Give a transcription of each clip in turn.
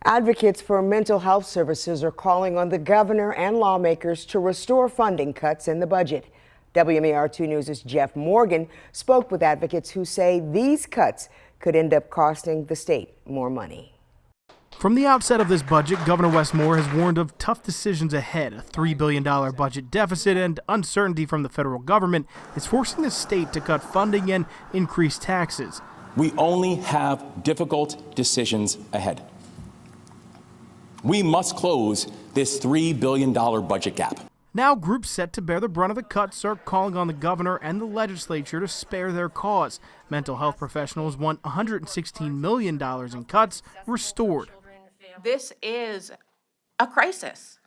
Advocates for mental health services are calling on the governor and lawmakers to restore funding cuts in the budget. WMAR2 News' Jeff Morgan spoke with advocates who say these cuts could end up costing the state more money. From the outset of this budget, Governor Wes Moore has warned of tough decisions ahead. A $3 billion budget deficit and uncertainty from the federal government is forcing the state to cut funding and increase taxes. We only have difficult decisions ahead. We must close this $3 billion budget gap. Now, groups set to bear the brunt of the cuts are calling on the governor and the legislature to spare their cause. Mental health professionals want $116 million in cuts restored. This is a crisis,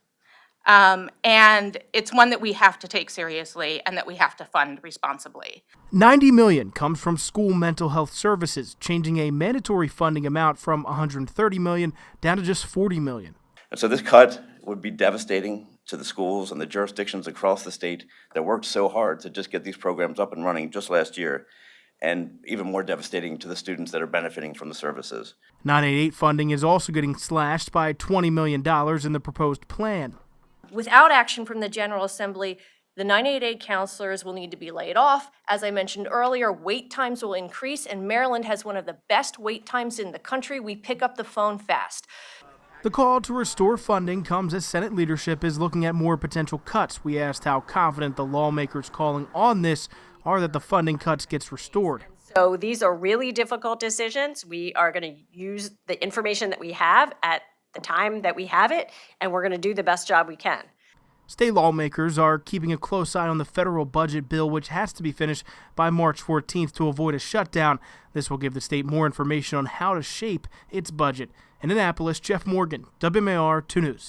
and it's one that we have to take seriously and that we have to fund responsibly. $90 million comes from school mental health services, changing a mandatory funding amount from $130 million down to just $40 million. And so this cut would be devastating to the schools and the jurisdictions across the state that worked so hard to just get these programs up and running just last year, and even more devastating to the students that are benefiting from the services. 988 funding is also getting slashed by $20 million in the proposed plan. Without action from the General Assembly, the 988 counselors will need to be laid off. As I mentioned earlier, wait times will increase, and Maryland has one of the best wait times in the country. We pick up the phone fast. The call to restore funding comes as Senate leadership is looking at more potential cuts. We asked how confident the lawmakers calling on this are that the funding cuts gets restored. So these are really difficult decisions. We are going to use the information that we have at the time that we have it, and we're going to do the best job we can. State lawmakers are keeping a close eye on the federal budget bill, which has to be finished by March 14th to avoid a shutdown. This will give the state more information on how to shape its budget. In Annapolis, Jeff Morgan, WMAR 2 News.